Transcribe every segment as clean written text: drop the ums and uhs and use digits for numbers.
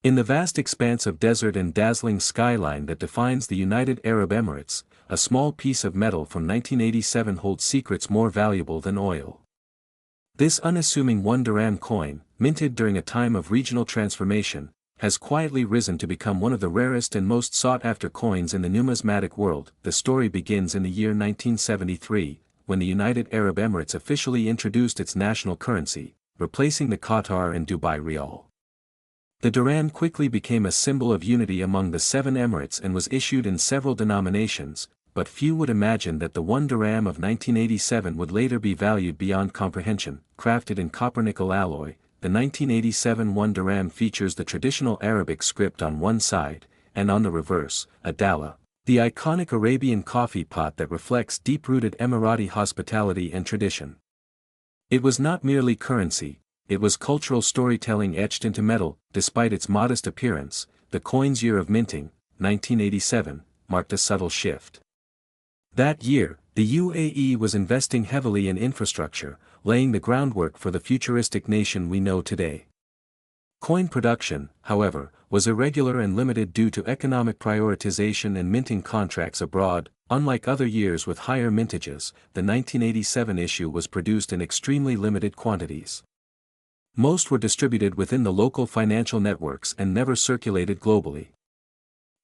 In the vast expanse of desert and dazzling skyline that defines the United Arab Emirates, a small piece of metal from 1987 holds secrets more valuable than oil. This unassuming 1 dirham coin, minted during a time of regional transformation, has quietly risen to become one of the rarest and most sought-after coins in the numismatic world. The story begins in the year 1973, when the United Arab Emirates officially introduced its national currency, replacing the Qatar and Dubai rial. The dirham quickly became a symbol of unity among the 7 emirates and was issued in several denominations, but few would imagine that the 1 dirham of 1987 would later be valued beyond comprehension. Crafted in copper-nickel alloy, the 1987 1 dirham features the traditional Arabic script on one side, and on the reverse, a dallah, the iconic Arabian coffee pot that reflects deep-rooted Emirati hospitality and tradition. It was not merely currency, it was cultural storytelling etched into metal. Despite its modest appearance, the coin's year of minting, 1987, marked a subtle shift. That year, the UAE was investing heavily in infrastructure, laying the groundwork for the futuristic nation we know today. Coin production, however, was irregular and limited due to economic prioritization and minting contracts abroad. Unlike other years with higher mintages, the 1987 issue was produced in extremely limited quantities. Most were distributed within the local financial networks and never circulated globally.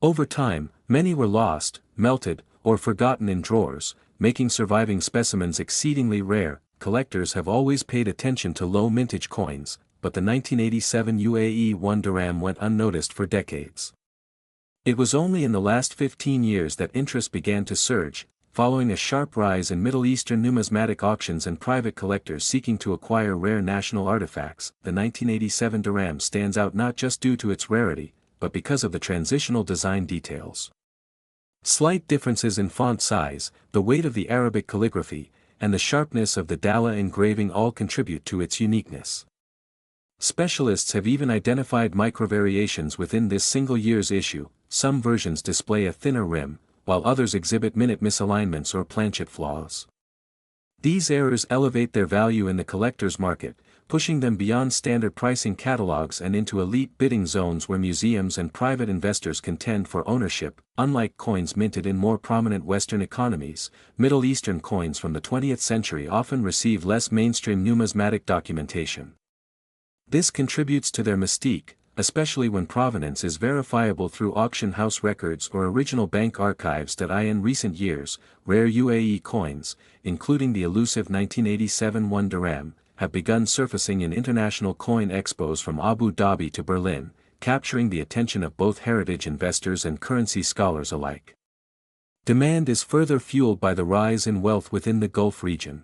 Over time, many were lost, melted, or forgotten in drawers, making surviving specimens exceedingly rare. Collectors have always paid attention to low mintage coins, but the 1987 UAE 1 dirham went unnoticed for decades. It was only in the last 15 years that interest began to surge, following a sharp rise in Middle Eastern numismatic auctions and private collectors seeking to acquire rare national artifacts. The 1987 dirham stands out not just due to its rarity, but because of the transitional design details. Slight differences in font size, the weight of the Arabic calligraphy, and the sharpness of the dallah engraving all contribute to its uniqueness. Specialists have even identified microvariations within this single year's issue. Some versions display a thinner rim, while others exhibit minute misalignments or planchet flaws. These errors elevate their value in the collector's market, pushing them beyond standard pricing catalogs and into elite bidding zones where museums and private investors contend for ownership. Unlike coins minted in more prominent Western economies, Middle Eastern coins from the 20th century often receive less mainstream numismatic documentation. This contributes to their mystique, especially when provenance is verifiable through auction house records or original bank archives. In recent years, rare UAE coins, including the elusive 1987 1 dirham, have begun surfacing in international coin expos from Abu Dhabi to Berlin, capturing the attention of both heritage investors and currency scholars alike. Demand is further fueled by the rise in wealth within the Gulf region.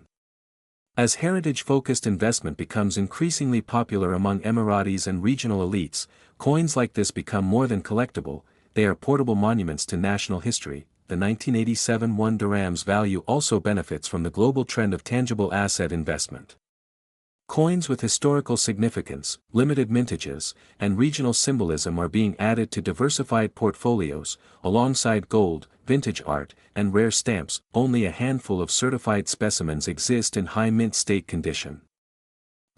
As heritage-focused investment becomes increasingly popular among Emiratis and regional elites, coins like this become more than collectible, they are portable monuments to national history. The 1987 1 dirham's value also benefits from the global trend of tangible asset investment. Coins with historical significance, limited mintages, and regional symbolism are being added to diversified portfolios, alongside gold, vintage art, and rare stamps. Only a handful of certified specimens exist in high mint state condition.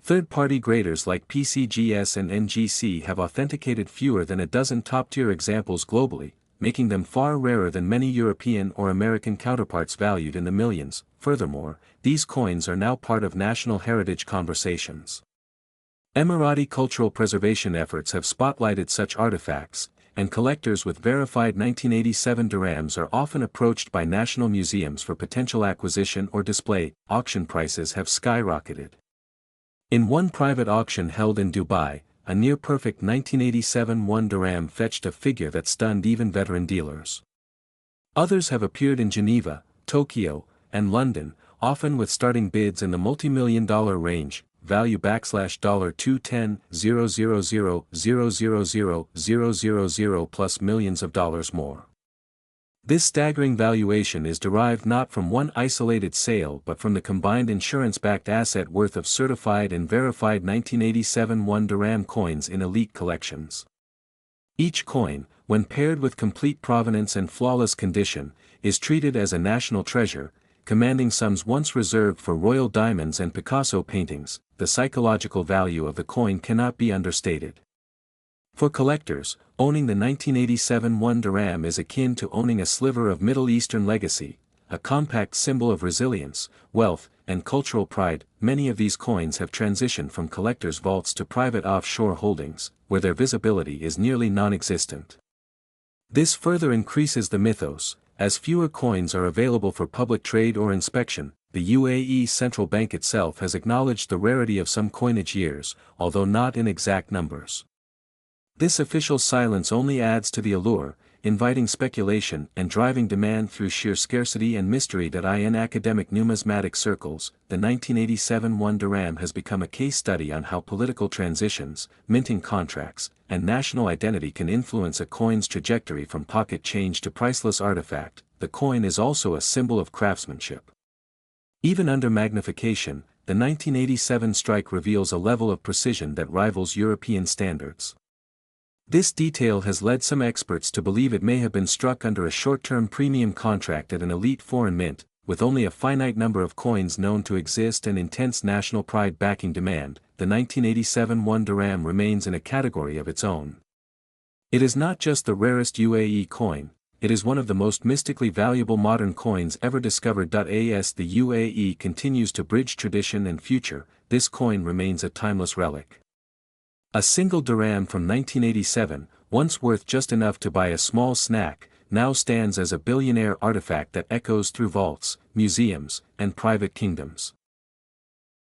Third-party graders like PCGS and NGC have authenticated fewer than a dozen top-tier examples globally, making them far rarer than many European or American counterparts valued in the millions. Furthermore, these coins are now part of national heritage conversations. Emirati cultural preservation efforts have spotlighted such artifacts, and collectors with verified 1987 dirhams are often approached by national museums for potential acquisition or display. Auction prices have skyrocketed. In one private auction held in Dubai, a near-perfect 1987 1 dirham fetched a figure that stunned even veteran dealers. Others have appeared in Geneva, Tokyo, and London, often with starting bids in the multi-million-dollar range. Value $$210,000,000,000 plus millions of dollars more. This staggering valuation is derived not from one isolated sale but from the combined insurance-backed asset worth of certified and verified 1987 1 dirham coins in elite collections. Each coin, when paired with complete provenance and flawless condition, is treated as a national treasure, commanding sums once reserved for royal diamonds and Picasso paintings. The psychological value of the coin cannot be understated. For collectors, owning the 1987 1 dirham is akin to owning a sliver of Middle Eastern legacy, a compact symbol of resilience, wealth, and cultural pride. Many of these coins have transitioned from collectors' vaults to private offshore holdings, where their visibility is nearly non-existent. This further increases the mythos, as fewer coins are available for public trade or inspection. The UAE Central Bank itself has acknowledged the rarity of some coinage years, although not in exact numbers. This official silence only adds to the allure, inviting speculation and driving demand through sheer scarcity and mystery. In academic numismatic circles, the 1987 1 dirham has become a case study on how political transitions, minting contracts, and national identity can influence a coin's trajectory from pocket change to priceless artifact. The coin is also a symbol of craftsmanship. Even under magnification, the 1987 strike reveals a level of precision that rivals European standards. This detail has led some experts to believe it may have been struck under a short-term premium contract at an elite foreign mint, with only a finite number of coins known to exist and intense national pride backing demand. The 1987 1 dirham remains in a category of its own. It is not just the rarest UAE coin, it is one of the most mystically valuable modern coins ever discovered. As the UAE continues to bridge tradition and future, this coin remains a timeless relic. A single dirham from 1987, once worth just enough to buy a small snack, now stands as a billionaire artifact that echoes through vaults, museums, and private kingdoms.